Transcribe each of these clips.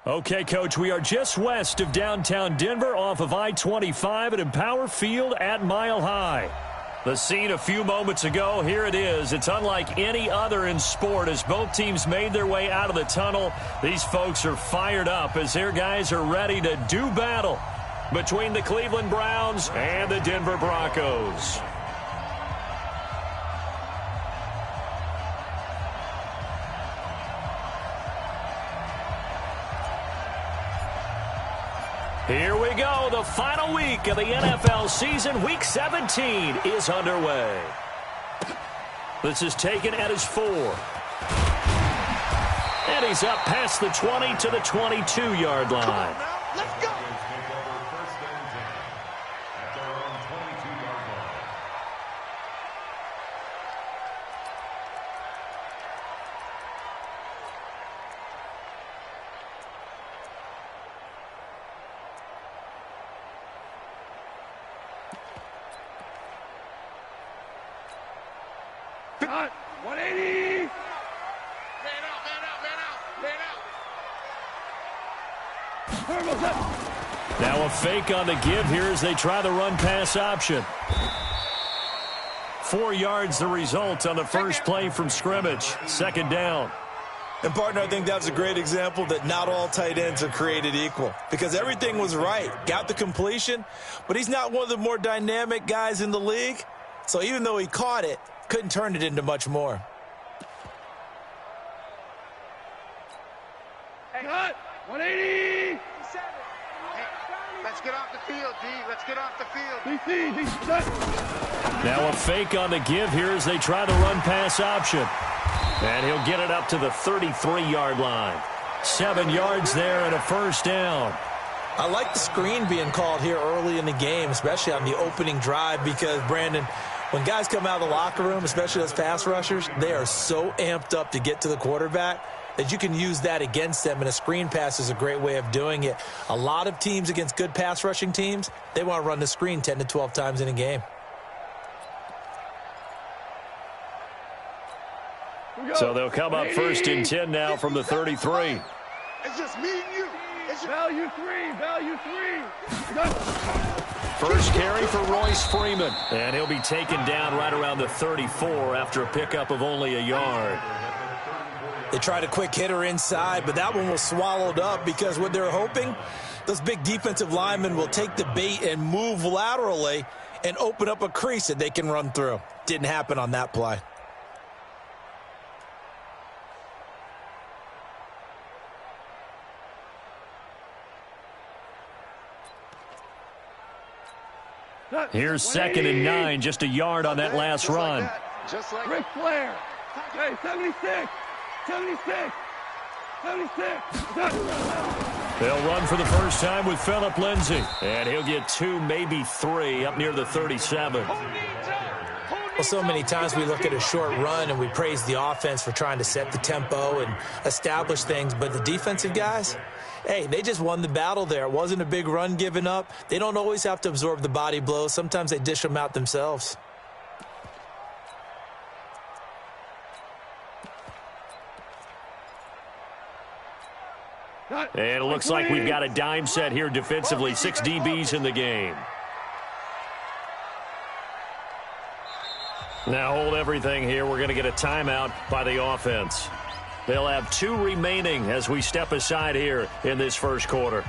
Okay, Coach, we are just west of downtown Denver off of I-25 at Empower Field at Mile High. The scene a few moments ago, here it is. It's unlike any other in sport as both teams made their way out of the tunnel. These folks are fired up as their guys are ready to do battle between the Cleveland Browns and the Denver Broncos. Here we go. The final week of the NFL season. Week 17 is underway. This is taken at his 4. And he's up past the 20 to the 22-yard line. Let's go. Cut. 180. Man out. Now a fake on the give here as they try the run-pass option. 4 yards the result on the first play from scrimmage. Second down. And, partner, I think that was a great example that not all tight ends are created equal because everything was right. Got the completion, but he's not one of the more dynamic guys in the league. So even though he caught it, couldn't turn it into much more. Cut. 180. Let's get off the field, D. Let's get off the field. DC. Now a fake on the give here as they try the run-pass option. And he'll get it up to the 33-yard line. 7 yards there and a first down. I like the screen being called here early in the game, especially on the opening drive because, Brandon, when guys come out of the locker room, especially those pass rushers, they are so amped up to get to the quarterback that you can use that against them, and a screen pass is a great way of doing it. A lot of teams against good pass rushing teams, they want to run the screen 10 to 12 times in a game. So they'll come up first and 10 now from the 33. It's just me and you. Value three. First carry for Royce Freeman. And he'll be taken down right around the 34 after a pickup of only a yard. They tried a quick hitter inside, but that one was swallowed up because what they're hoping, those big defensive linemen will take the bait and move laterally and open up a crease that they can run through. Didn't happen on that play. Here's 2nd and 9, just a yard on that last run. Just like Ric Flair. Hey, 76. They'll run for the first time with Phillip Lindsay. And he'll get 2, maybe 3 up near the 37. Well, so many times we look at a short run and we praise the offense for trying to set the tempo and establish things, but the defensive guys, hey, they just won the battle there. It wasn't a big run given up. They don't always have to absorb the body blows. Sometimes they dish them out themselves. And it looks like we've got a dime set here defensively. 6 DBs in the game. Now hold everything here. We're going to get a timeout by the offense. They'll have 2 remaining as we step aside here in this first quarter.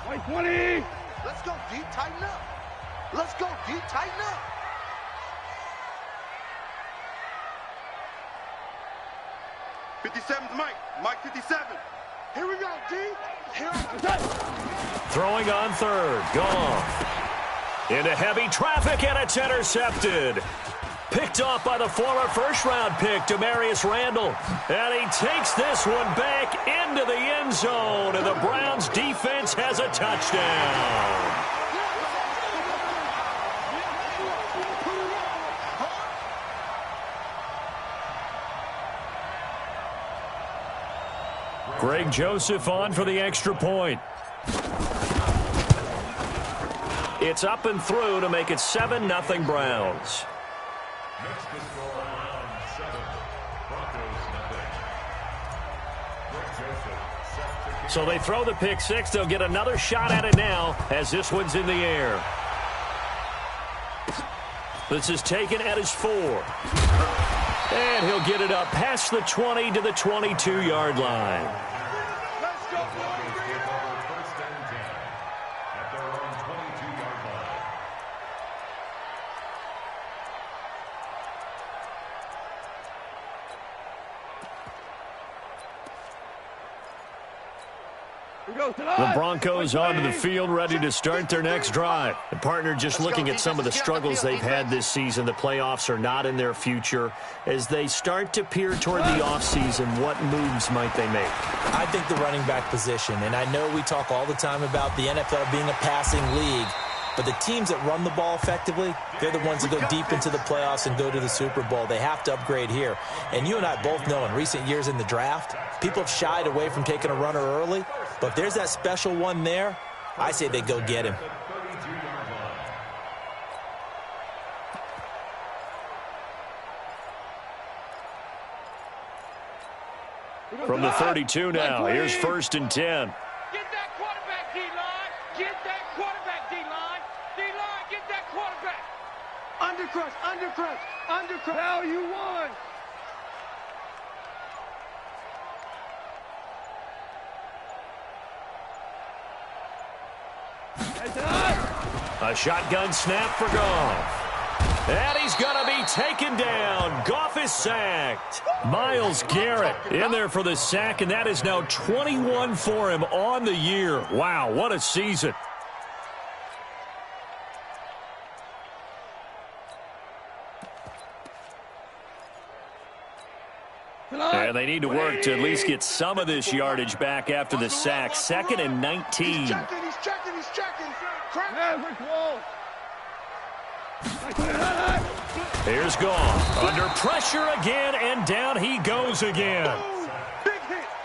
White 20. Let's go deep, tighten up. Let's go deep, tighten up. '57's Mike 57. Here we go, D. Throwing on 3rd. Goff. Into heavy traffic, and it's intercepted. Picked off by the former first-round pick, Demarius Randall. And he takes this one back into the end zone, and the Browns' defense has a touchdown. Greg Joseph on for the extra point. It's up and through to make it 7-0 Browns. Next to score around 7. Broncos nothing. So they throw the pick six. They'll get another shot at it now as this one's in the air. This is taken at his 4. And he'll get it up past the 20 to the 22-yard line. Let's go, First and 10 at their own 22-yard line. The Broncos onto the field, ready to start their next drive. The partner just looking at some of the struggles they've had this season. The playoffs are not in their future. As they start to peer toward the offseason, what moves might they make? I think the running back position, and I know we talk all the time about the NFL being a passing league, but the teams that run the ball effectively, they're the ones that go deep into the playoffs and go to the Super Bowl. They have to upgrade here. And you and I both know in recent years in the draft, people have shied away from taking a runner early. But if there's that special one there, I say they go get him. From the 32 now, here's 1st and 10. Get that quarterback, D-line. Get that quarterback, D-line. D-line, get that quarterback. Undercrush, undercrush, undercrush. Now you won. A shotgun snap for Goff. And he's going to be taken down. Goff is sacked. Myles Garrett in there for the sack, and that is now 21 for him on the year. Wow, what a season. And they need to work to at least get some of this yardage back after the sack. 2nd and 19. He's checking, he's checking, he's checking. Maverick wall. Here's Goff. Under pressure again, and down he goes again.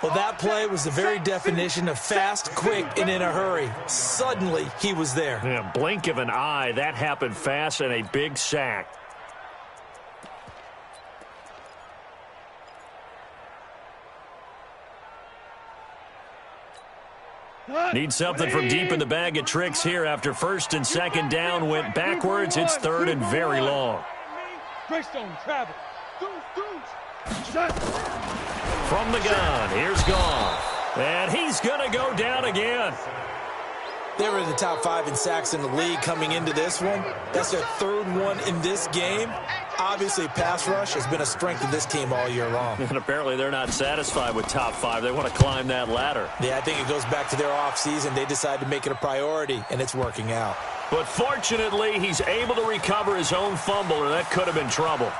Well, that play was the very definition of fast, quick, and in a hurry. Suddenly, he was there. Yeah, blink of an eye. That happened fast, and a big sack. Need something from deep in the bag of tricks here after 1st and 2nd down went backwards. It's 3rd and very long. Greystone travel. From the gun, here's Goff. And he's going to go down again. They were in the top 5 in sacks in the league coming into this one. That's their 3rd one in this game. Obviously, pass rush has been a strength of this team all year long. And apparently they're not satisfied with top 5. They want to climb that ladder. Yeah, I think it goes back to their offseason. They decided to make it a priority, and it's working out. But fortunately, he's able to recover his own fumble, or that could have been trouble.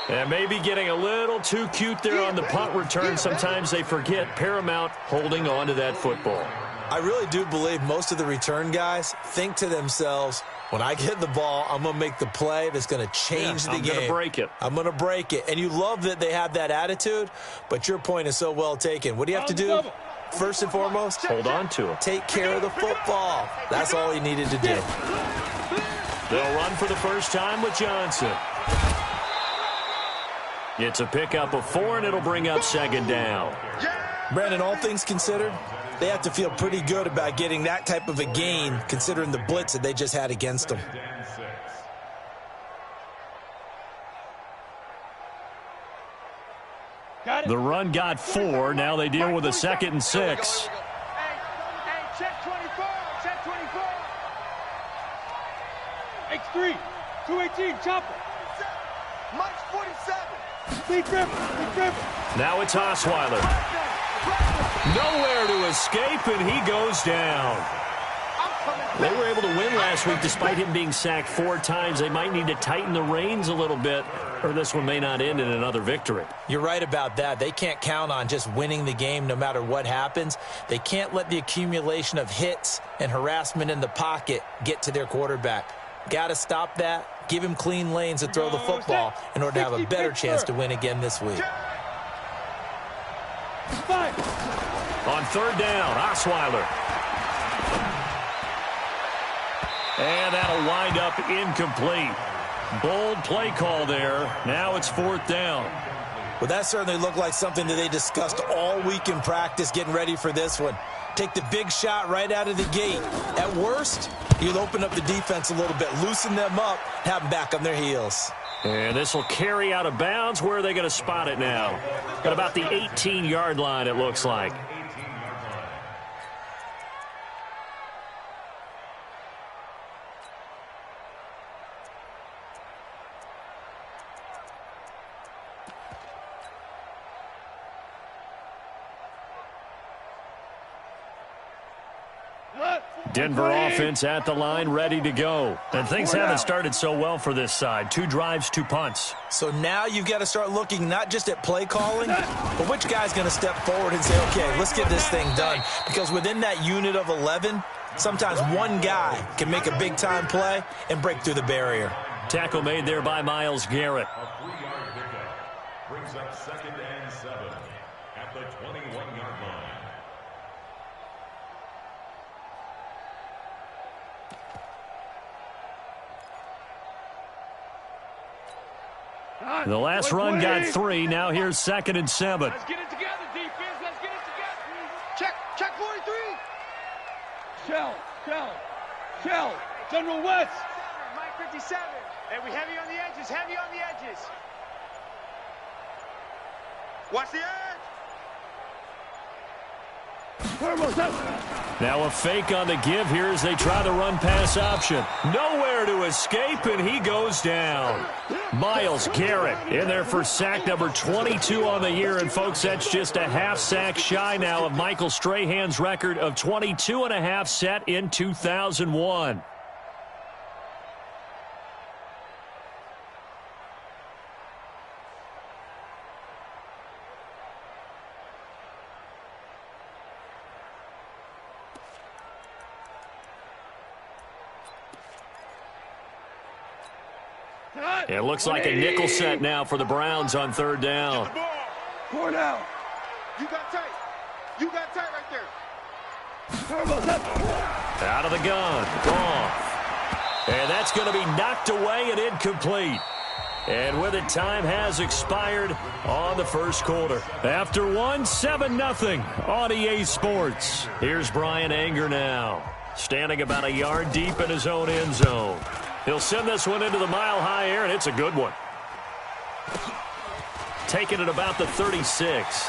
And maybe getting a little too cute there on the punt return. Sometimes they forget paramount holding on to that football. I really do believe most of the return guys think to themselves, when I get the ball, I'm going to make the play that's going to change the game. I'm going to break it. I'm going to break it. And you love that they have that attitude, but your point is so well taken. What do you have to do? First and foremost, hold on to it. Take care of the football. That's all he needed to do. They'll run for the first time with Johnson. It's a pickup of 4, and it'll bring up 2nd down. Brandon, all things considered, they have to feel pretty good about getting that type of a gain, considering the blitz that they just had against them. The run got 4. Now they deal with a 2nd and 6. Hey, check 24, check 24. X3, 218, chopper. Mike's 47. Big Griffin. Now it's Osweiler. Nowhere to escape, and he goes down. They were able to win last week despite him being sacked 4 times. They might need to tighten the reins a little bit, or this one may not end in another victory. You're right about that. They can't count on just winning the game no matter what happens. They can't let the accumulation of hits and harassment in the pocket get to their quarterback. Got to stop that. Give him clean lanes to throw the football in order to have a better chance to win again this week. On 3rd down, Osweiler. And that'll wind up incomplete. Bold play call there. Now it's 4th down. Well, that certainly looked like something that they discussed all week in practice getting ready for this one. Take the big shot right out of the gate. At worst, you'll open up the defense a little bit, loosen them up, have them back on their heels. And this will carry out of bounds. Where are they going to spot it now? At about the 18-yard line, it looks like. Denver offense at the line, ready to go. And things haven't started so well for this side. 2 drives, 2 punts. So now you've got to start looking not just at play calling, but which guy's going to step forward and say, okay, let's get this thing done. Because within that unit of 11, sometimes one guy can make a big-time play and break through the barrier. Tackle made there by Myles Garrett. A 3-yard pickup brings up 2nd and 7 at the 21-yard line. The last run got 3. Now here's 2nd and 7. Let's get it together, defense. Let's get it together. Check 43. Shell. General West. Mike 57. Hey, we heavy on the edges. Watch the edge. Now a fake on the give here as they try the run-pass option. Nowhere to escape, and he goes down. Myles Garrett in there for sack number 22 on the year. And, folks, that's just a half sack shy now of Michael Strahan's record of 22.5 set in 2001. It looks like a nickel set now for the Browns on 3rd down. Cornell. You got tight right there. Out of the gun. Off. And that's going to be knocked away and incomplete. And with it, time has expired on the first quarter. After 7-0 on EA Sports. Here's Brian Anger now, standing about a yard deep in his own end zone. He'll send this one into the mile-high air, and it's a good one. Taking it about the 36.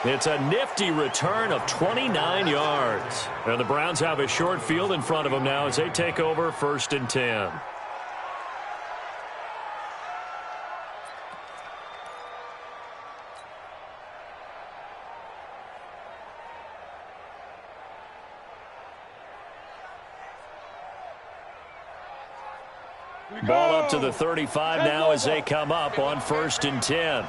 It's a nifty return of 29 yards. And the Browns have a short field in front of them now as they take over 1st and 10. Ball up to the 35 now as they come up on 1st and 10.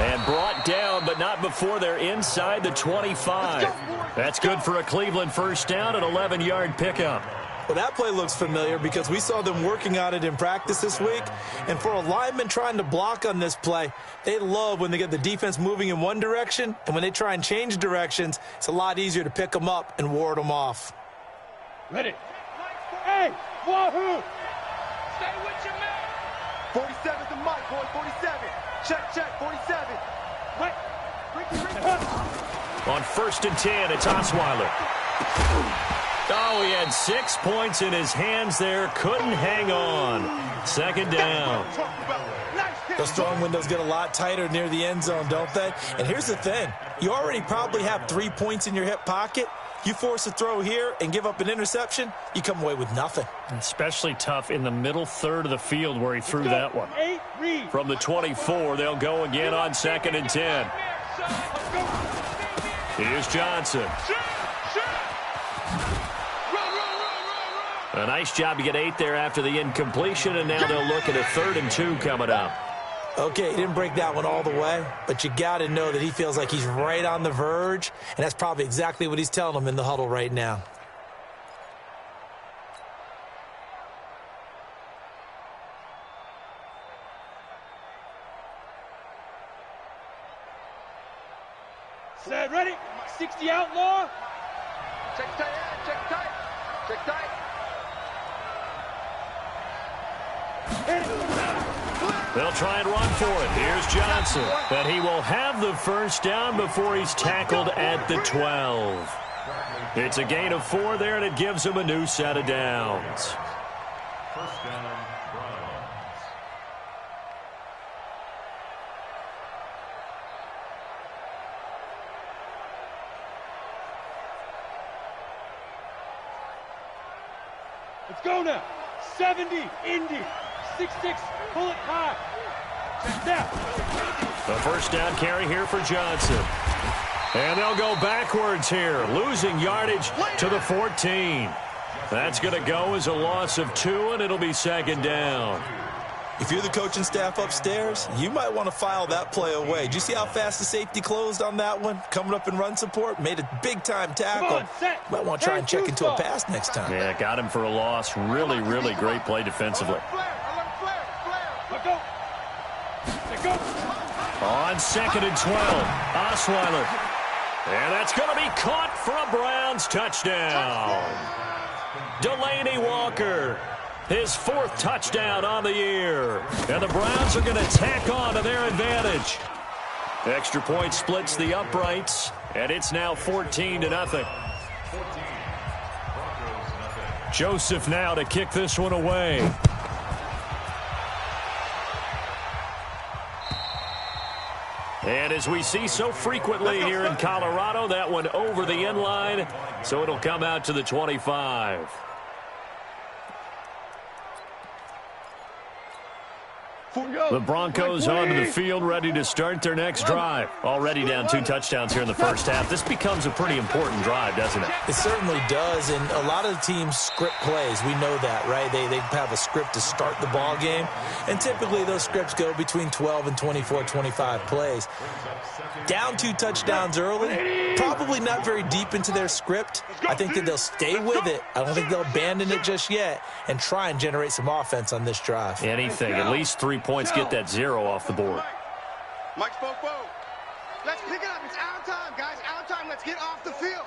And brought down, but not before they're inside the 25. That's good for a Cleveland 1st down, an 11-yard pickup. Well, that play looks familiar because we saw them working on it in practice this week. And for a lineman trying to block on this play, they love when they get the defense moving in one direction. And when they try and change directions, it's a lot easier to pick them up and ward them off. Ready. Hey, wahoo! Stay with your man. 47 to Mike, boy, 47. Check, 47. Mike, On 1st and 10, it's Osweiler. Oh, he had 6 points in his hands there. Couldn't hang on. 2nd down. Those throwing windows get a lot tighter near the end zone, don't they? And here's the thing. You already probably have 3 points in your hip pocket. You force a throw here and give up an interception, you come away with nothing. Especially tough in the middle third of the field where he threw that one. From the 24, they'll go again on 2nd and 10. Here's Johnson. A nice job to get 8 there after the incompletion, and now they'll look at a 3rd and 2 coming up. Okay, he didn't break that one all the way, but you got to know that he feels like he's right on the verge, and that's probably exactly what he's telling them in the huddle right now. 60 outlaw. Check tight, check tight, check tight. They'll try and run for it. Here's Johnson. But he will have the first down before he's tackled at the 12. It's a gain of 4 there, and it gives him a new set of downs. First down, Browns. Let's go now. 70, Indy. 6-6, pull it high. Snap. The first down carry here for Johnson. And they'll go backwards here, losing yardage to the 14. That's going to go as a loss of 2, and it'll be second down. If you're the coaching staff upstairs, you might want to file that play away. Did you see how fast the safety closed on that one? Coming up in run support, made a big-time tackle. Might want to try and check into a pass next time. Yeah, got him for a loss. Really, really great play defensively. Let go. Let go. On 2nd and 12, Osweiler. And that's going to be caught for a Browns touchdown. Delaney Walker, his 4th touchdown on the year. And the Browns are going to tack on to their advantage. Extra point splits the uprights, and it's now 14-0. Joseph now to kick this one away. And as we see so frequently here in Colorado, that one over the end line, so it'll come out to the 25. The Broncos onto the field, ready to start their next drive. Already down 2 touchdowns here in the first half. This becomes a pretty important drive, doesn't it? It certainly does, and a lot of the teams script plays. We know that, right? They have a script to start the ball game, and typically those scripts go between 12 and 24, 25 plays. Down 2 touchdowns early, probably not very deep into their script. I think that they'll stay with it. I don't think they'll abandon it just yet and try and generate some offense on this drive. Anything, at least 3 points, get that 0 off the board. Mike spoke. Let's pick it up. It's our time, guys. Our time. Let's get off the field.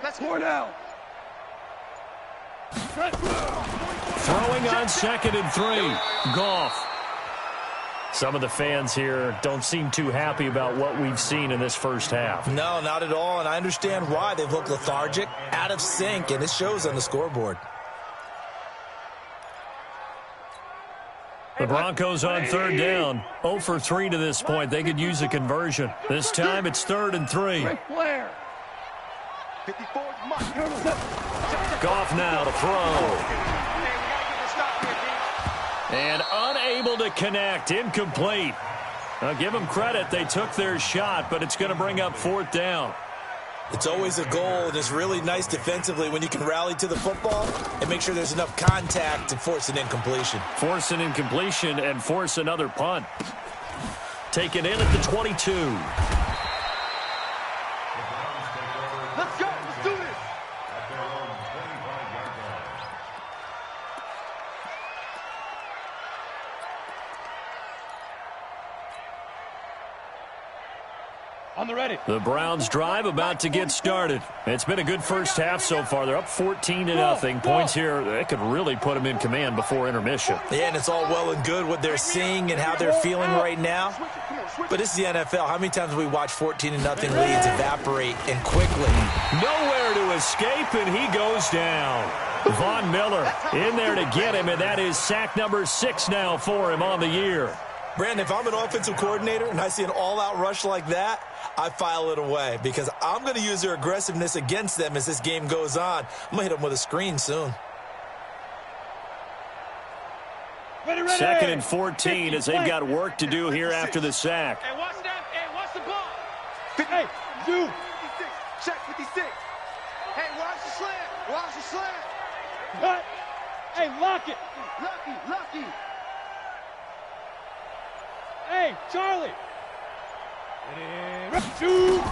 Let's Four down. Throwing on 2nd and 3. Goff. Some of the fans here don't seem too happy about what we've seen in this first half. No, not at all, and I understand why. They've looked lethargic, out of sync, and it shows on the scoreboard. The Broncos on 3rd down. 0 for 3 to this point. They could use a conversion. This time it's 3rd and 3. Blair. 54 is Mike. Goff now to throw. And unable to connect. Incomplete. I'll give them credit. They took their shot, but it's going to bring up 4th down. It's always a goal, and it's really nice defensively when you can rally to the football and make sure there's enough contact to force an incompletion. Force an incompletion and force another punt. Taken in at the 22. Let's go. Let's do this. On the ready. The Browns drive about to get started. It's been a good first half so far. They're up 14-0. Points here, that could really put them in command before intermission. Yeah, and it's all well and good what they're seeing and how they're feeling right now. But this is the NFL. How many times have we watched 14-0 leads evaporate and quickly? Nowhere to escape, and he goes down. Von Miller in there to get him, and that is sack number 6 now for him on the year. Brandon, if I'm an offensive coordinator and I see an all-out rush like that, I file it away because I'm going to use their aggressiveness against them as this game goes on. I'm going to hit them with a screen soon. Ready. 2nd and 14 as they've got work to do here after the sack. Hey, watch that. Hey, watch the ball. Hey, you. 56. Check 56. Hey, watch the slant. Watch the slant. Cut. Hey, lock it. Lucky. Hey, Charlie. Shoot.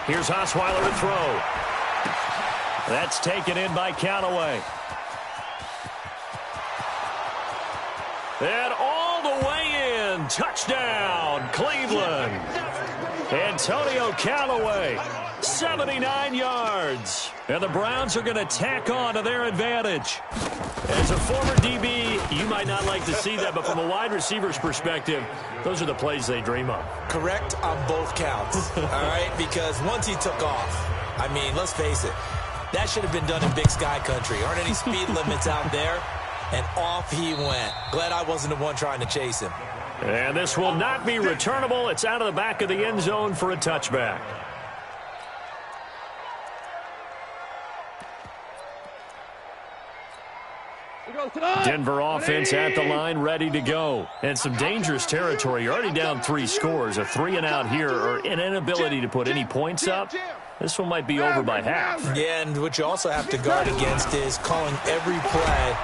Here's Osweiler to throw. That's taken in by Callaway. And all the way in. Touchdown, Cleveland. Antonio Callaway 79 yards. And the Browns are going to tack on to their advantage. As a former DB, you might not like to see that, but from a wide receiver's perspective, those are the plays they dream of. Correct on both counts, all right? Because once he took off, I mean, let's face it, that should have been done in Big Sky Country. Aren't any speed limits out there? And off he went. Glad I wasn't the one trying to chase him. And this will not be returnable. It's out of the back of the end zone for a touchback. Denver offense at the line, ready to go. And some dangerous territory. You're already down 3 scores. A 3-and-out here, or an inability to put any points up. This one might be over by half. Yeah, and what you also have to guard against is calling every play.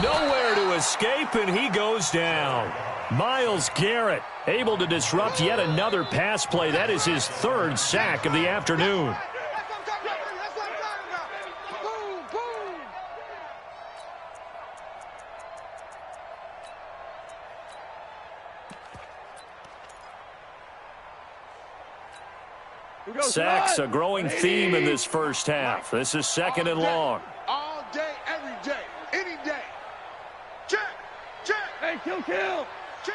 Nowhere to escape, and he goes down. Myles Garrett able to disrupt yet another pass play. That is his 3rd sack of the afternoon. Sacks, a growing theme in this first half. This is 2nd and long. All day, every day, any day. Check, check. Hey, kill. Check.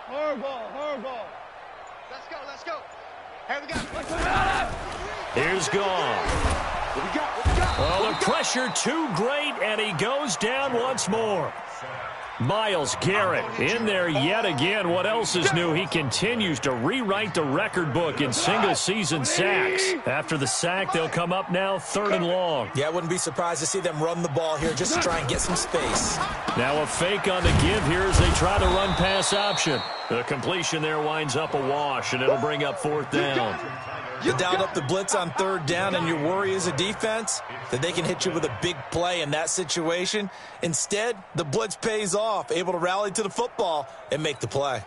Hard ball. Let's go. Hey, we got Here's gone. What we got? Oh, the pressure too great, and he goes down once more. Myles Garrett in there yet again. What else is new? He continues to rewrite the record book in single-season sacks. After the sack, they'll come up now 3rd and long. Yeah, I wouldn't be surprised to see them run the ball here just to try and get some space. Now a fake on the give here as they try the run-pass option. The completion there winds up a wash, and it'll bring up 4th down. You dialed up the blitz on 3rd down, and your worry as a defense that they can hit you with a big play in that situation. Instead, the blitz pays off, able to rally to the football and make the play.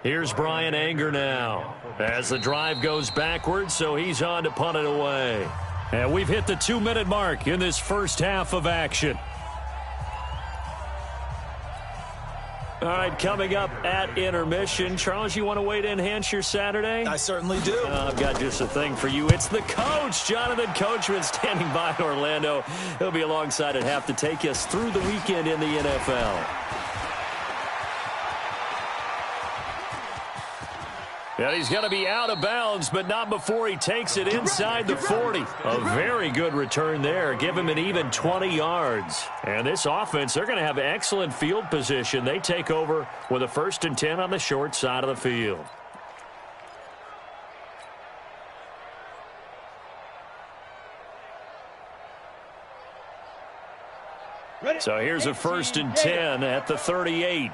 Here's Brian Anger now as the drive goes backwards, so he's on to punt it away. And we've hit the 2-minute mark in this first half of action. All right, coming up at intermission. Charles, you want to wait to enhance your Saturday? I certainly do. I've got just a thing for you. It's the coach, Jonathan Coachman, standing by in Orlando. He'll be alongside at half to take us through the weekend in the NFL. And he's going to be out of bounds, but not before he takes it inside the 40. A very good return there. Give him an even 20 yards. And this offense, they're going to have excellent field position. They take over with a 1st and 10 on the short side of the field. So here's a 1st and 10 at the 38.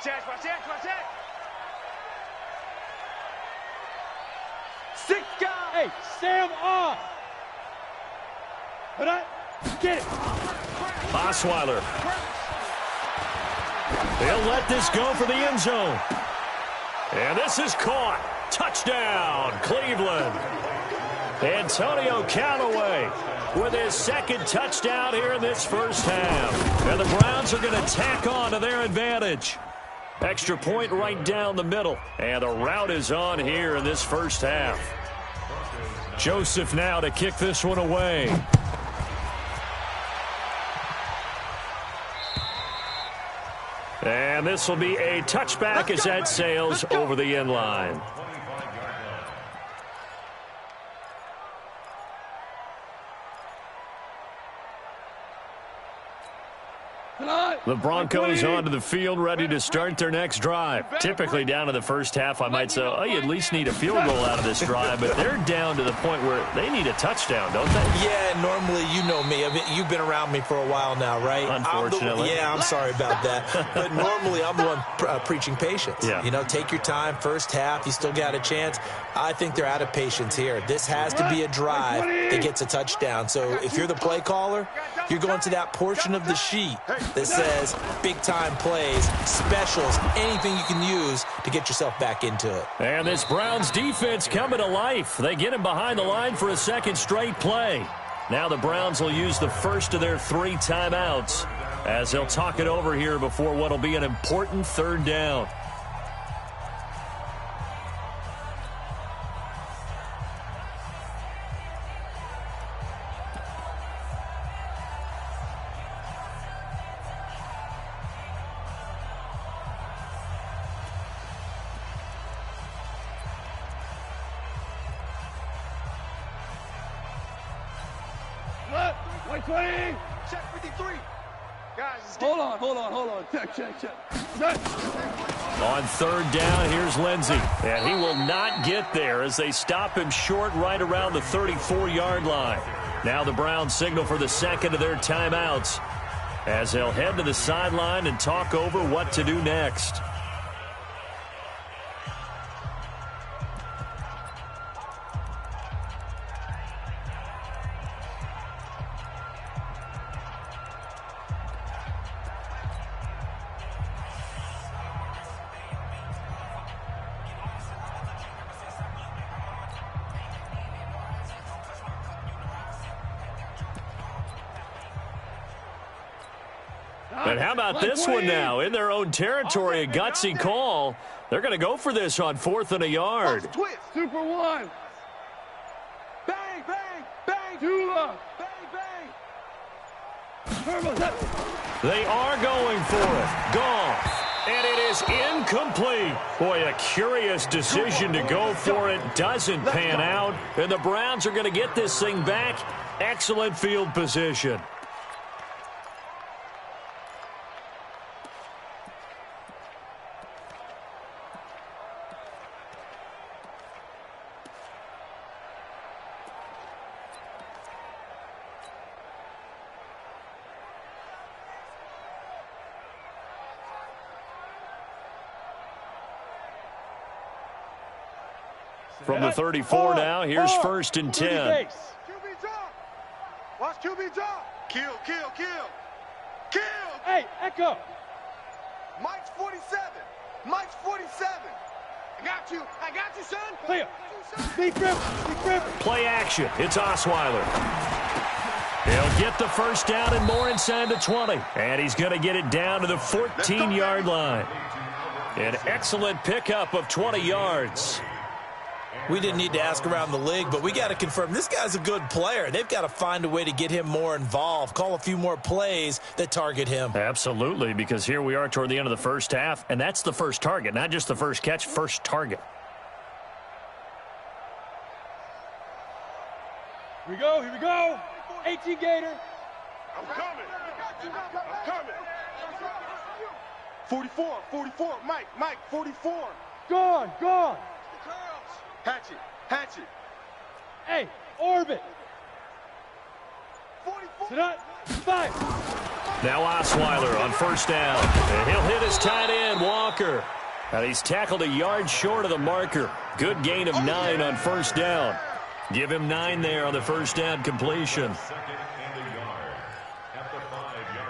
Watch that. 6 guys. Hey, Sam off. Get it. Osweiler. He'll let this go for the end zone. And this is caught. Touchdown, Cleveland. Antonio Callaway with his 2nd touchdown here in this first half. And the Browns are going to tack on to their advantage. Extra point right down the middle. And the route is on here in this first half. Joseph now to kick this one away. And this will be a touchback as that sails over the end line. The Broncos onto the field, ready to start their next drive. Typically down to the first half, I might say, oh, you at least need a field goal out of this drive, but they're down to the point where they need a touchdown, don't they? Yeah, normally, you know me. I mean, you've been around me for a while now, right? Unfortunately. I'm sorry about that. But normally, I'm the one preaching patience. Yeah. You know, take your time, first half, you still got a chance. I think they're out of patience here. This has to be a drive that gets a touchdown. So if you're the play caller, you're going to that portion of the sheet that says big-time plays, specials, anything you can use to get yourself back into it. And this Browns defense coming to life. They get him behind the line for a second straight play. Now the Browns will use the first of their 3 timeouts as they'll talk it over here before what will be an important 3rd down. Check 53. Guys, hold on. Check. On 3rd down, here's Lindsey. And he will not get there as they stop him short right around the 34-yard line. Now the Browns signal for the 2nd of their timeouts as they'll head to the sideline and talk over what to do next. And how about this one now? In their own territory, a gutsy call. They're going to go for this on 4th and a yard. Super 1. Bang, bang, bang. Tula. Bang, bang. They are going for it. Goff. And it is incomplete. Boy, a curious decision to go for it. Doesn't pan out. And the Browns are going to get this thing back. Excellent field position. From the 34 now, here's 1st and 10. QB drop. Watch QB drop. Kill. Hey, Echo. Mike's 47. Mike's 47. I got you, son. Clear. Deep grip. Play action. It's Osweiler. He'll get the 1st down and more inside the 20. And he's going to get it down to the 14-yard line. An excellent pickup of 20 yards. We didn't need to ask around the league, but we got to confirm this guy's a good player. They've got to find a way to get him more involved, call a few more plays that target him. Absolutely, because here we are toward the end of the 1st half, and that's the first target, not just the first catch, first target. Here we go. 18 Gator. I'm coming. 44. Mike, 44. Gone. Hatchet. Hey, orbit. 44. Sit up. 5. Now Osweiler on 1st down. And he'll hit his tight end, Walker. And he's tackled a yard short of the marker. Good gain of 9 on 1st down. Give him 9 there on the 1st down completion. 2nd and a yard at the 5-yard line.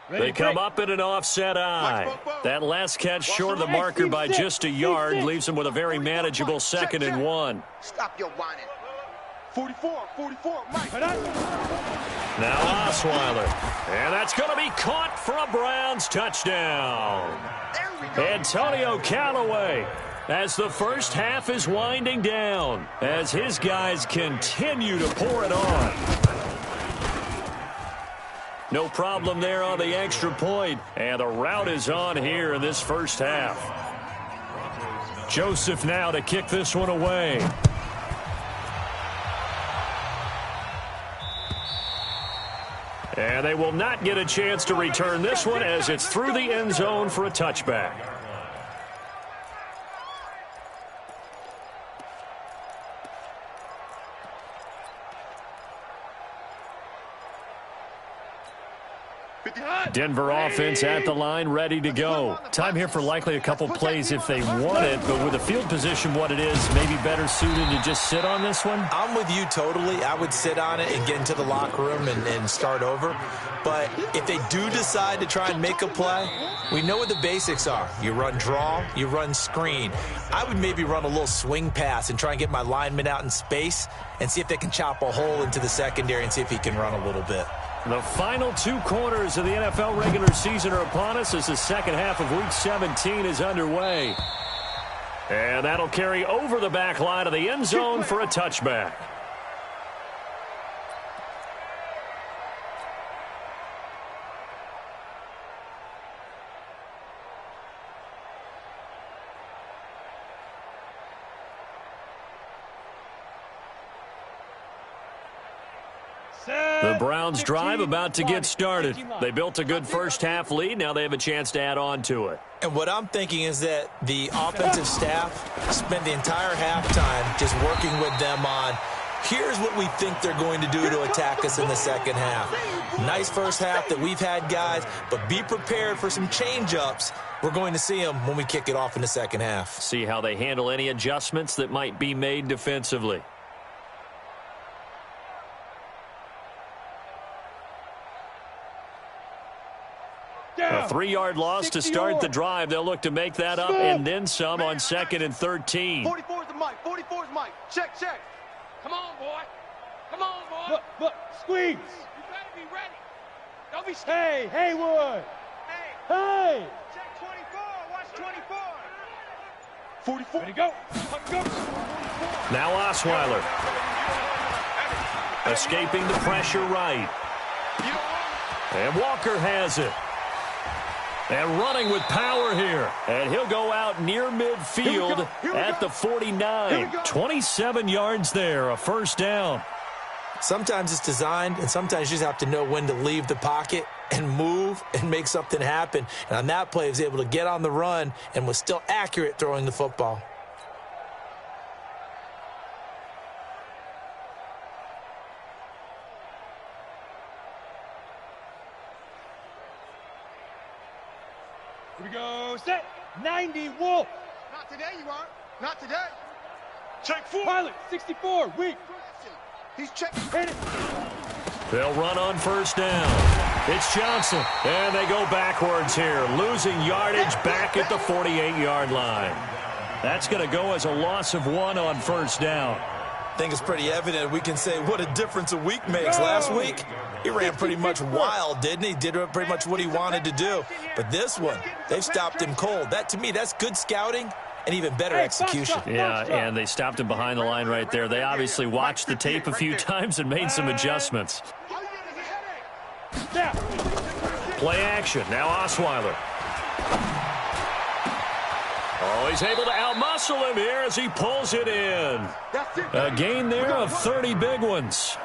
They come up in an offset eye. That last catch short of the marker by just a yard leaves them with a very manageable 2nd and 1. Stop your whining. 44, Mike. Now Osweiler. And that's going to be caught for a Browns touchdown. There we go. Antonio Callaway, as the 1st half is winding down, as his guys continue to pour it on. No problem there on the extra point, and the route is on here in this 1st half. Joseph now to kick this one away. And they will not get a chance to return this one as it's through the end zone for a touchback. Denver offense at the line, ready to go. Time here for likely a couple plays if they want it, but with the field position what it is, maybe better suited to just sit on this one? I'm with you totally. I would sit on it and get into the locker room and start over. But if they do decide to try and make a play, we know what the basics are. You run draw, you run screen. I would maybe run a little swing pass and try and get my lineman out in space and see if they can chop a hole into the secondary and see if he can run a little bit. The final 2 quarters of the NFL regular season are upon us as the second half of Week 17 is underway. And that'll carry over the back line of the end zone for a touchback. The Browns drive about to get started. They built a good first half lead. Now they have a chance to add on to it. And what I'm thinking is that the offensive staff spent the entire halftime just working with them on, here's what we think they're going to do to attack us in the second half. Nice first half that we've had, guys, but be prepared for some change-ups. We're going to see them when we kick it off in the second half. See how they handle any adjustments that might be made defensively. A 3-yard loss to start the drive. They'll look to make that up and then some on 2nd and 13. 44's the mic. 44's Mike. Check, check. Come on, boy. Come on, boy. Look, squeeze. You better be ready. Don't be scared. Hey, Haywood. Hey. Check 24. Watch 24. 44. Ready to go. Now Osweiler. Escaping the pressure right. And Walker has it. And running with power here. And he'll go out near midfield at the 49. 27 yards there, a first down. Sometimes it's designed, and sometimes you just have to know when to leave the pocket and move and make something happen. And on that play, he was able to get on the run and was still accurate throwing the football. Here we go. Set. 90, Wolf. Not today, you aren't. Not today. Check 4. Pilot, 64, weak. He's checking. Hit it. They'll run on first down. It's Johnson. And they go backwards here, losing yardage back at the 48-yard line. That's going to go as a loss of 1 on first down. I think it's pretty evident. We can say what a difference a week makes. Last week, he ran pretty much wild, didn't he? Did pretty much what he wanted to do. But this one, they've stopped him cold. That, to me, that's good scouting and even better execution. Yeah, and they stopped him behind the line right there. They obviously watched the tape a few times and made some adjustments. Play action. Now Osweiler. Oh, he's able to outmuscle him here as he pulls it in. A gain there of 30 big ones.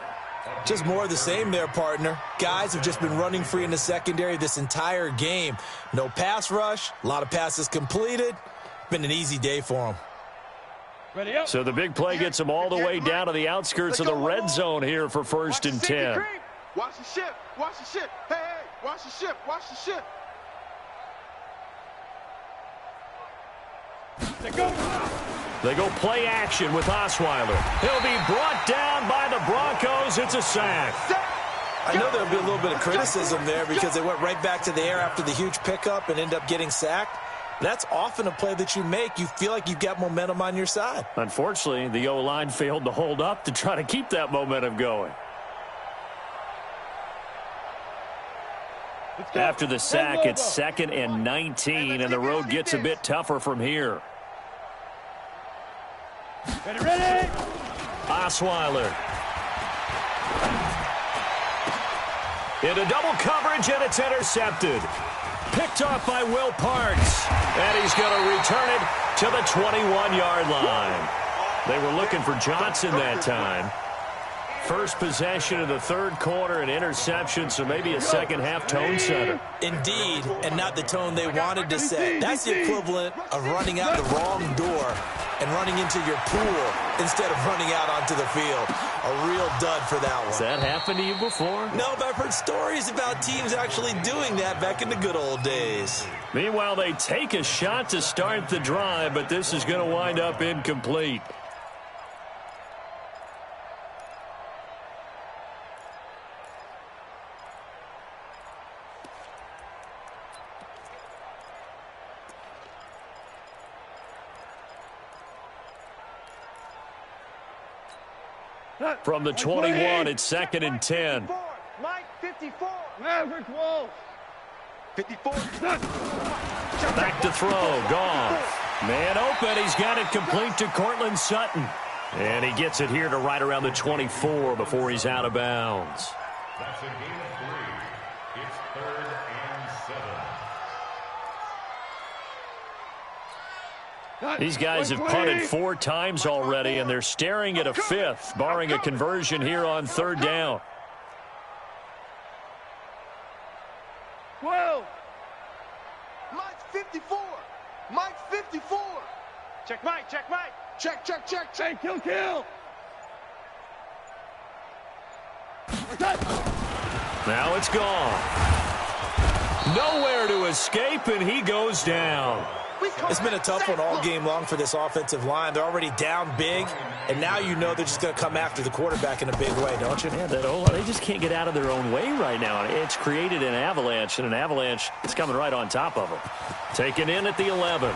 Just more of the same there, partner. Guys have just been running free in the secondary this entire game. No pass rush, a lot of passes completed. Been an easy day for them. So the big play gets them all the way down to the outskirts of the red zone here for 1st and 10. Watch the ship. Watch the ship. Hey, watch the ship. Watch the ship. They go play action with Osweiler. He'll be brought down by the Broncos. It's a sack. I know there'll be a little bit of criticism there because they went right back to the air after the huge pickup and end up getting sacked. That's often a play that you make. You feel like you've got momentum on your side. Unfortunately, the O-line failed to hold up to try to keep that momentum going. After the sack, it's 2nd and 19, and the road gets a bit tougher from here. Ready. Osweiler. Into double coverage, and it's intercepted. Picked off by Will Parks. And he's going to return it to the 21-yard line. They were looking for Johnson that time. First possession of the 3rd quarter, an interception, so maybe a second-half tone setter. Indeed, and not the tone they wanted to set. That's the equivalent of running out the wrong door and running into your pool instead of running out onto the field. A real dud for that one. Has that happened to you before? No, but I've heard stories about teams actually doing that back in the good old days. Meanwhile, they take a shot to start the drive, but this is going to wind up incomplete. From the 21, it's 2nd and 10. Mike, 54. Maverick Wolf. 54. Back to throw. Gone. Man open. He's got it complete to Cortland Sutton. And he gets it here to right around the 24 before he's out of bounds. That's a gain of 3. It's 3rd and 7. These guys have punted 4 times already, and they're staring at a 5th, barring a conversion here on 3rd down. 12. Mike's 54. Mike's 54. Check Mike, check Mike. Check, check, check, check. Hey, kill. Now it's gone. Nowhere to escape, and he goes down. It's been a tough one all game long for this offensive line. They're already down big, and now you know they're just going to come after the quarterback in a big way, don't you? Yeah, they just can't get out of their own way right now. It's created an avalanche, and an avalanche is coming right on top of them. Taken in at the 11.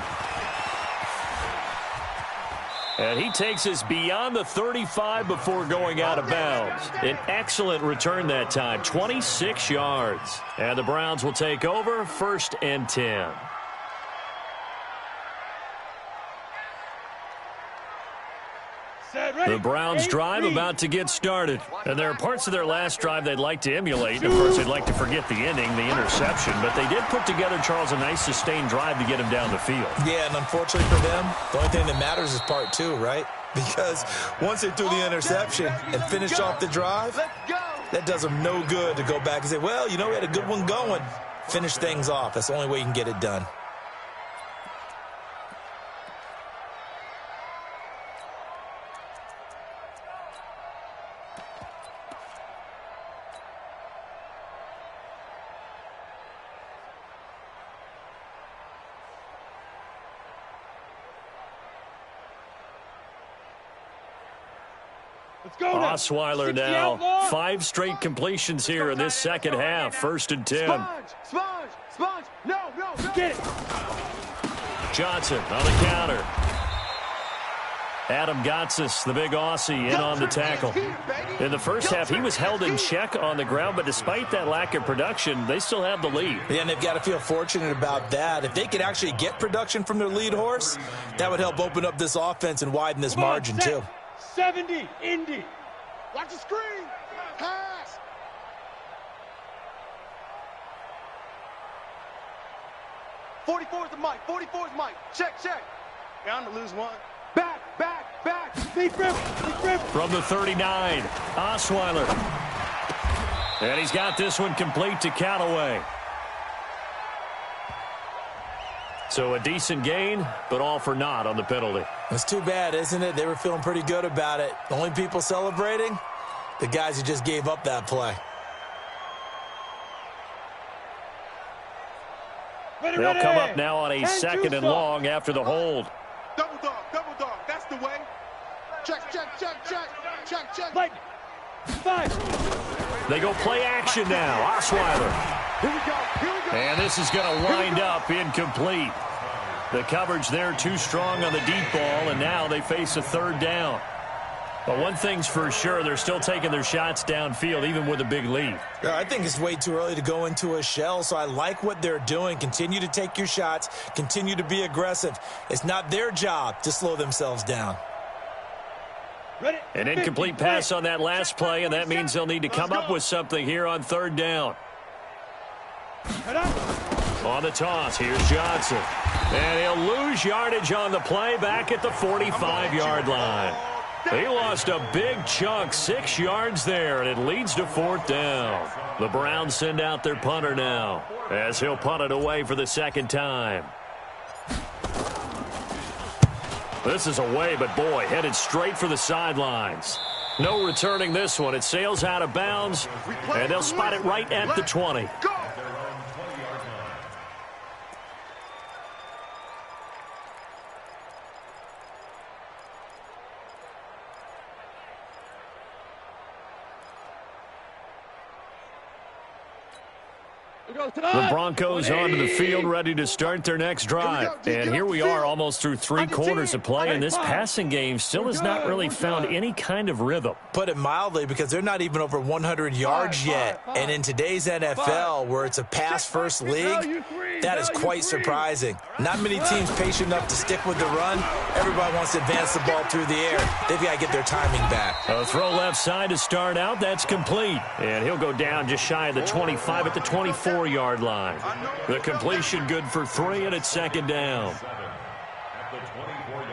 And he takes us beyond the 35 before going out of bounds. An excellent return that time, 26 yards. And the Browns will take over, 1st and 10. The Browns drive about to get started. And there are parts of their last drive they'd like to emulate. And of course, they'd like to forget the ending, the interception. But they did put together, Charles, a nice sustained drive to get him down the field. Yeah, and unfortunately for them, the only thing that matters is part 2, right? Because once they threw the interception and finished off the drive, that does them no good to go back and say, well, you know, we had a good one going. Finish things off. That's the only way you can get it done. Osweiler now, 5 straight completions here in this second half. 1st and 10. Sponge. No. Get it. Johnson on the counter. Adam Gotsis, the big Aussie, in on the tackle. In the first half, he was held in check on the ground, but despite that lack of production, they still have the lead. Yeah, and they've got to feel fortunate about that. If they could actually get production from their lead horse, that would help open up this offense and widen this margin, too. 70, Indy. Watch the screen. Pass. '44 is the Mike. 44 is Mike. Check. Bound to lose one. Back. Deep rip. From the 39, Osweiler. And he's got this one complete to Callaway. So a decent gain, but all for naught on the penalty. It's too bad, isn't it? They were feeling pretty good about it. The only people celebrating, the guys who just gave up that play. They'll come up now on a 2nd and long after the hold. Double dog. That's the way. Check. Like 5. They go play action now. Osweiler. Here we go. And this is going to wind up incomplete. The coverage there too strong on the deep ball, and now they face a 3rd down. But one thing's for sure, they're still taking their shots downfield, even with a big lead. Yeah, I think it's way too early to go into a shell, so I like what they're doing. Continue to take your shots. Continue to be aggressive. It's not their job to slow themselves down. An incomplete pass on that last play, and that means they'll need to come up with something here on 3rd down. On the toss, here's Johnson. And he'll lose yardage on the play back at the 45-yard line. He lost a big chunk, 6 yards there, and it leads to 4th down. The Browns send out their punter now, as he'll punt it away for the 2nd time. This is away, but boy, headed straight for the sidelines. No returning this one. It sails out of bounds, and they'll spot it right at the 20. Go! The Broncos onto the field, ready to start their next drive. And here we are almost through 3 quarters of play, and this passing game still has not really found any kind of rhythm. Put it mildly, because they're not even over 100 yards yet. And in today's NFL, where it's a pass-first league, that is quite surprising. Not many teams patient enough to stick with the run. Everybody wants to advance the ball through the air. They've got to get their timing back. A throw left side to start out. That's complete. And he'll go down just shy of the 25 at the 24-yard line. The completion good for 3, and it's second down. At the 24-yard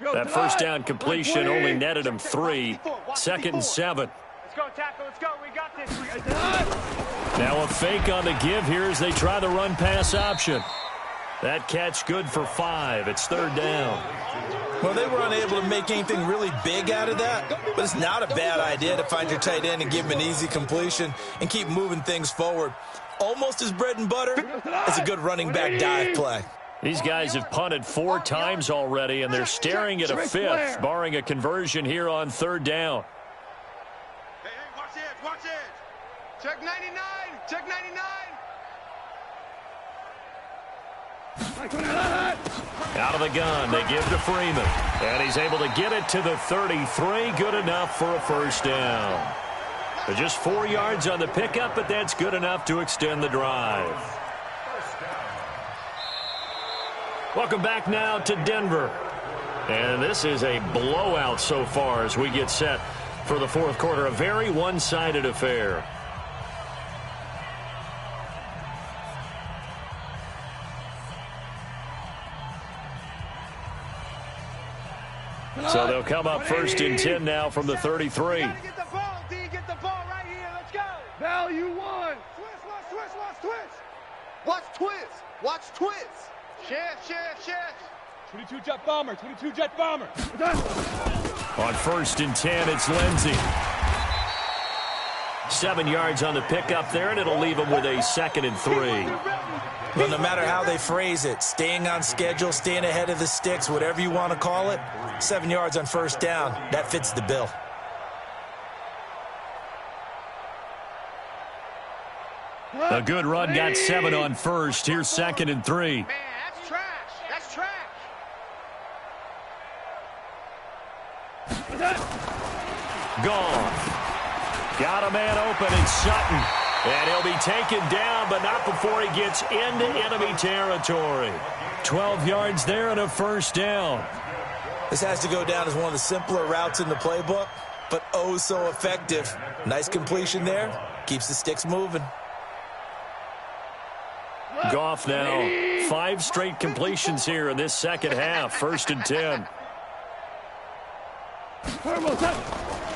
line. That first down completion only netted him 3. Second and 7. Let's go, tackle. Let's go. We got this. Now a fake on the give here as they try the run-pass option. That catch good for 5. It's third down. Well, they were unable to make anything really big out of that, but it's not a bad idea to find your tight end and give him an easy completion and keep moving things forward. Almost as bread and butter as a good running back dive play. These guys have punted 4 times already, and they're staring at a 5th, barring a conversion here on third down. Hey, watch it, watch it. Check 99, check 99. Out of the gun, they give to Freeman. And he's able to get it to the 33. Good enough for a first down. They're just 4 yards on the pickup, but that's good enough to extend the drive. Welcome back now to Denver. And this is a blowout so far as we get set for the fourth quarter. A very one-sided affair. So they'll come up first and 10 now from the 33. Gotta get the ball, D. Get the ball right here. Let's go. Value 1. Watch twist, watch twist. Share. 22 jet bomber. On first and 10, it's Lindsey. 7 yards on the pickup there, and it'll leave them with a second and 3. Well, no matter how they phrase it, staying on schedule, staying ahead of the sticks, whatever you want to call it, 7 yards on first down, that fits the bill. A good run got 7 on first. Here's second and 3. Man, that's trash. That's trash. Gone. Got a man open in Sutton. And he'll be taken down, but not before he gets into enemy territory. 12 yards there and a first down. This has to go down as one of the simpler routes in the playbook, but oh so effective. Nice completion there. Keeps the sticks moving. Goff now 5 straight completions here in this second half. First and 10.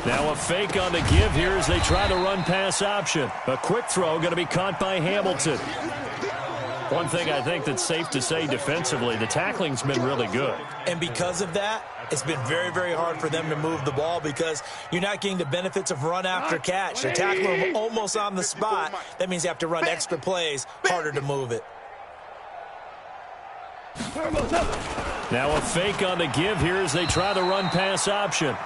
Now a fake on the give here as they try the run-pass option. A quick throw going to be caught by Hamilton. One thing I think that's safe to say defensively, the tackling's been really good. And because of that, it's been very, very hard for them to move the ball because you're not getting the benefits of run after catch. They're tackling them almost on the spot. That means you have to run extra plays, harder to move it. Now a fake on the give here as they try the run-pass option.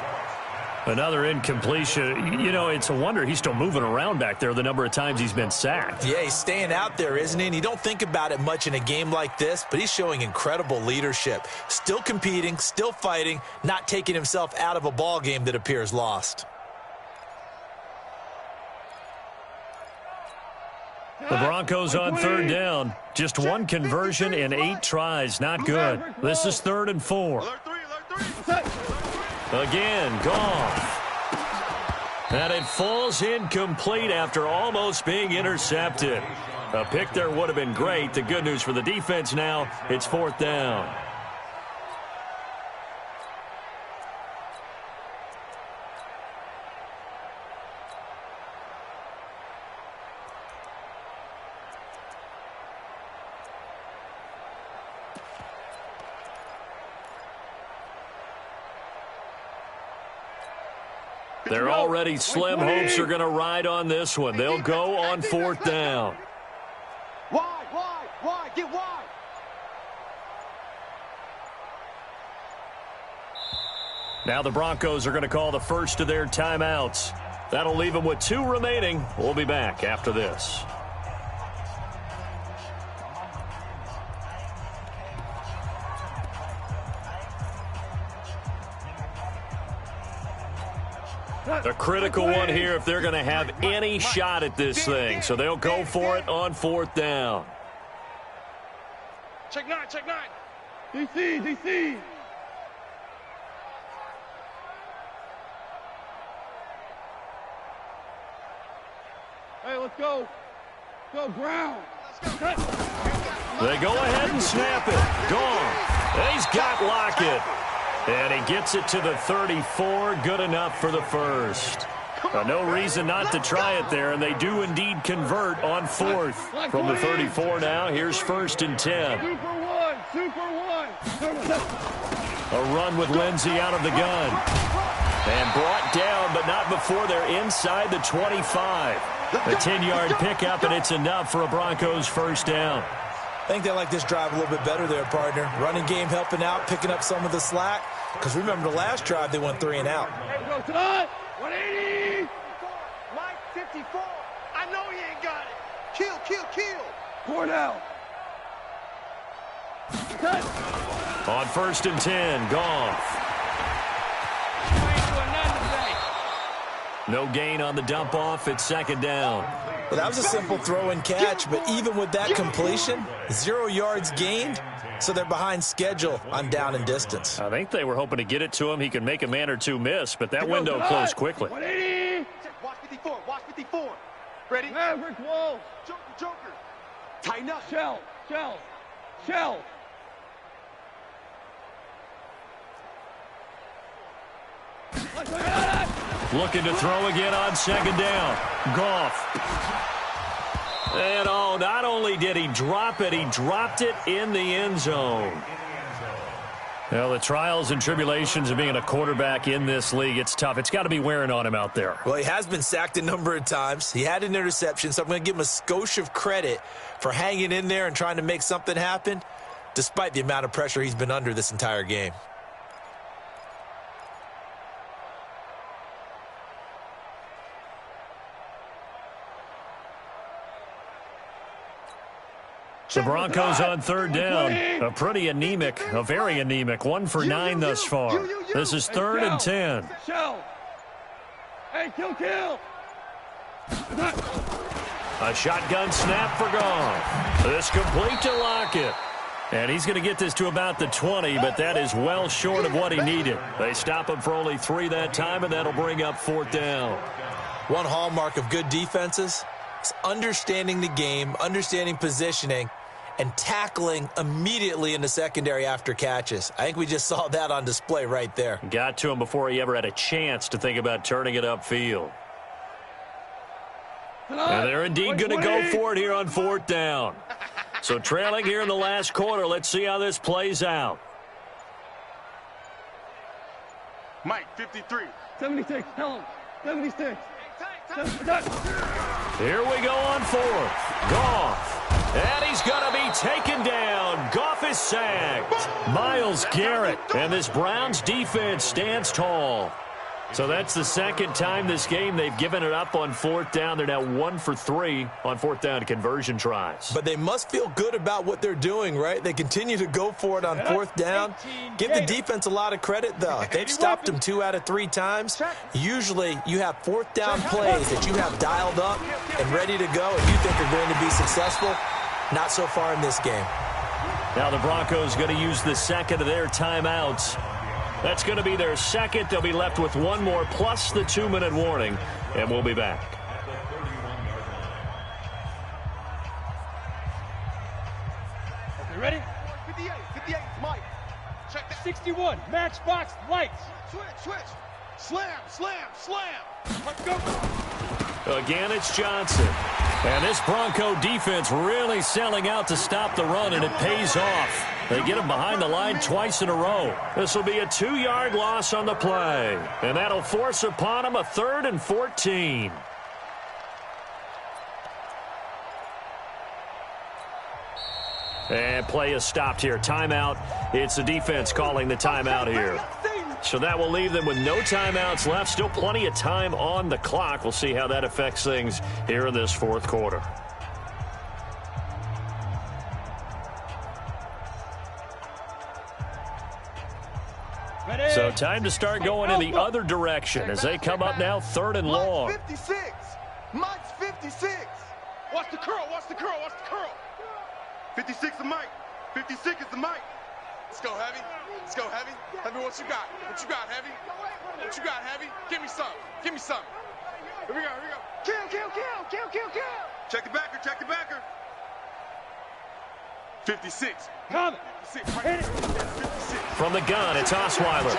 Another incompletion. You know, it's a wonder he's still moving around back there the number of times he's been sacked. Yeah, he's staying out there, isn't he? And you don't think about it much in a game like this, but he's showing incredible leadership. Still competing, still fighting, not taking himself out of a ball game that appears lost. The Broncos on third down. Just 1 conversion in 8 tries. Not good. This is 3rd and 4. Alert three. Again, Goff. And it falls incomplete after almost being intercepted. A pick there would have been great. The good news for the defense now, it's 4th down. Their already slim hopes are going to ride on this one. They'll go on 4th down. Wide, get wide. Now the Broncos are going to call the first of their timeouts. That'll leave them with 2 remaining. We'll be back after this. A critical one here if they're going to have any shot at this thing. So they'll go for it on 4th down. Check 9. DC. Hey, let's go. Go, ground. They go ahead and snap it. Gone. He's got Lockett. And he gets it to the 34. Good enough for the first. No reason not to try it there, and they do indeed convert on 4th. From the 34 now, here's 1st and 10. Super one. A run with Lindsey out of the gun. And brought down, but not before they're inside the 25. A 10-yard pickup, and it's enough for a Broncos 1st down. I think they like this drive a little bit better there, partner. Running game helping out, picking up some of the slack. Because remember the last drive, they went 3 and out. Hey, go tonight. 180. Mike, 54. I know he ain't got it. Kill. 4 down. Cut. On 1st and 10, Goff. No gain on the dump off. It's 2nd down. Well, that was a simple throw and catch, but even with that completion, 0 yards gained, so they're behind schedule on down and distance. I think they were hoping to get it to him. He can make a man or two miss, but that window closed quickly. 180. Watch 54. Ready? Maverick wall. Joker. Tighten up. Shell. Looking to throw again on 2nd down. Goff. And not only did he drop it, he dropped it in the end zone. Well, the trials and tribulations of being a quarterback in this league, it's tough. It's got to be wearing on him out there. Well, he has been sacked a number of times. He had an interception, so I'm going to give him a skosh of credit for hanging in there and trying to make something happen, despite the amount of pressure he's been under this entire game. The Broncos on 3rd down. A very anemic. 1 for 9 thus far. This is 3rd and 10. Hey, kill. A shotgun snap for Goff. This complete to Lockett. And he's going to get this to about the 20, but that is well short of what he needed. They stop him for only 3 that time, and that'll bring up 4th down. One hallmark of good defenses is understanding the game, understanding positioning, and tackling immediately in the secondary after catches. I think we just saw that on display right there. Got to him before he ever had a chance to think about turning it upfield. And they're indeed going to go for it here on 4th down. So trailing here in the last quarter, let's see how this plays out. Mike, 53. 76, tell him. 76. Here we go on 4th. Goff. And he's going to be taken down. Goff is sacked. Myles Garrett. And this Browns defense stands tall. So that's the 2nd time this game they've given it up on 4th down. They're now 1 for 3 on 4th down conversion tries. But they must feel good about what they're doing, right? They continue to go for it on 4th down. Give the defense a lot of credit, though. They've stopped them 2 out of 3 times. Usually you have 4th down plays that you have dialed up and ready to go and you think are going to be successful. Not so far in this game. Now the Broncos going to use the 2nd of their timeouts. That's going to be their 2nd. They'll be left with 1 more plus the 2-minute warning, and we'll be back. Okay, ready? 58, Mike. Check that. 61, matchbox lights. Switch. Slam. Let's go. Again, it's Johnson. And this Bronco defense really selling out to stop the run, and it pays off. They get him behind the line twice in a row. This will be a 2-yard loss on the play. And that'll force upon him a 3rd and 14. And play is stopped here. Timeout. It's the defense calling the timeout here. So that will leave them with no timeouts left. Still plenty of time on the clock. We'll see how that affects things here in this 4th quarter. So time to start going in the other direction as they come up now 3rd and long. Mike's 56. Mike's 56. Watch the curl. Watch the curl. Watch the curl. 56 is Mike. 56 is the Mike. Let's go, Heavy. Let's go, Heavy. Heavy, what you got? What you got, Heavy? What you got, Heavy? Give me some. Give me some. Here we go. Here we go. Kill, kill, kill. Kill, kill, kill. Check the backer. Check the backer. 56. Coming. 56. Right. 56. From the gun, it's Osweiler.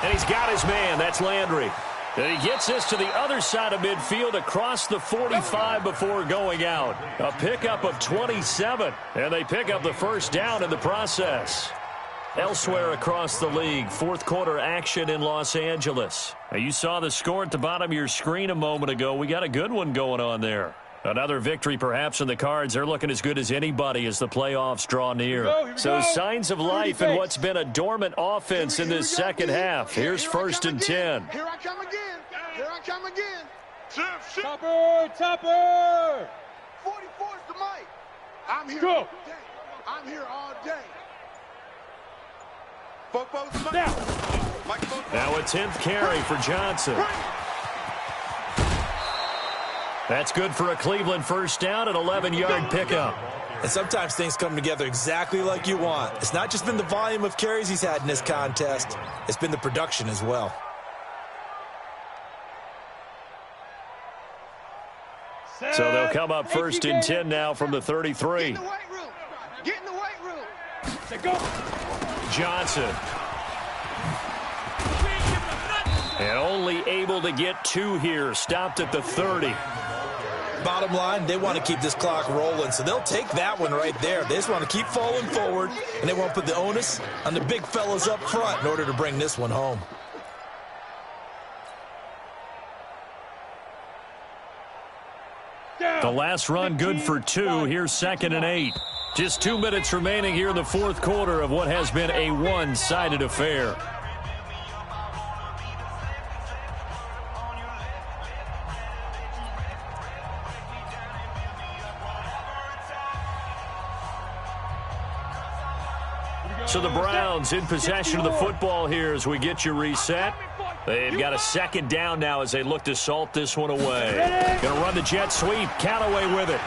And he's got his man. That's Landry. And he gets this to the other side of midfield across the 45 before going out. A pickup of 27. And they pick up the first down in the process. Elsewhere across the league, 4th quarter action in Los Angeles. Now, you saw the score at the bottom of your screen a moment ago. We got a good one going on there. Another victory perhaps in the cards. They're looking as good as anybody as the playoffs draw near. So signs of life in what's been a dormant offense in this second half. Here's 1st and 10. Here I come again. Here I come again. Topper, Topper. 44 is the Mike. I'm here Go. all day. I'm here all day. Fopo's the Mike. Now. Mike Fopo. Now a 10th carry for Johnson. That's good for a Cleveland first down, an 11-yard pickup. And sometimes things come together exactly like you want. It's not just been the volume of carries he's had in this contest. It's been the production as well. So they'll come up 1st and 10 now from the 33. Get in the weight room. Get in the weight room. Say go. Johnson. And only able to get 2 here. Stopped at the 30. Bottom line, they want to keep this clock rolling, so they'll take that one right there. They just want to keep falling forward, and they want to put the onus on the big fellas up front in order to bring this one home. The last run good for 2. Here's 2nd and 8. Just 2 minutes remaining here in the 4th quarter of what has been a one-sided affair. So the Browns in possession of the football here as we get you reset. They've got a 2nd down now as they look to salt this one away. Going to run the jet sweep. Callaway with it.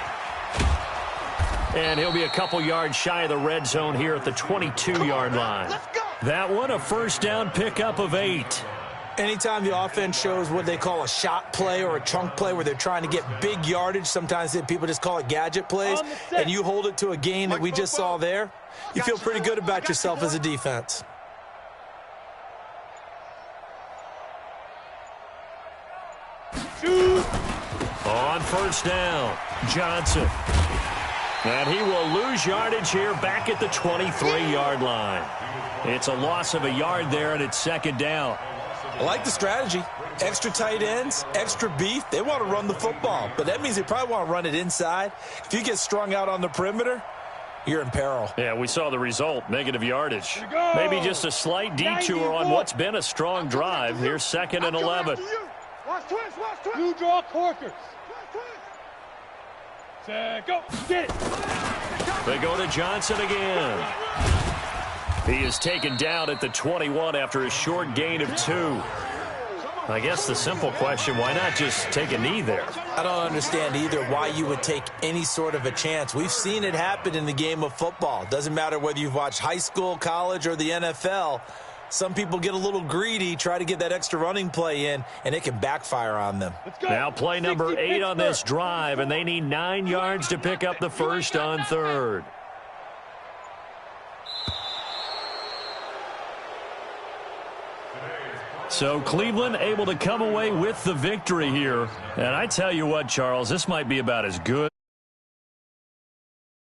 And he'll be a couple yards shy of the red zone here at the 22-yard line. That one a first down pickup of 8. Anytime the offense shows what they call a shot play or a chunk play where they're trying to get big yardage, sometimes people just call it gadget plays, and you hold it to a gain that we just saw there, you feel pretty good about yourself as a defense. On first down, Johnson. And he will lose yardage here back at the 23-yard line. It's a loss of a yard there, and it's 2nd down. I like the strategy. Extra tight ends, extra beef. They want to run the football, but that means they probably want to run it inside. If you get strung out on the perimeter, you're in peril. Yeah, we saw the result, negative yardage. Maybe just a slight detour on what's been a strong drive. Here's 2nd and 11. Watch twist, watch twist. You draw corkers. Say go. Get it. They go to Johnson again. He is taken down at the 21 after a short gain of 2. I guess the simple question, why not just take a knee there? I don't understand either why you would take any sort of a chance. We've seen it happen in the game of football. Doesn't matter whether you've watched high school, college, or the NFL. Some people get a little greedy, try to get that extra running play in, and it can backfire on them. Now play number 8 on this drive, and they need 9 yards to pick up the first on 3rd. So Cleveland able to come away with the victory here. And I tell you what, Charles, this might be about as good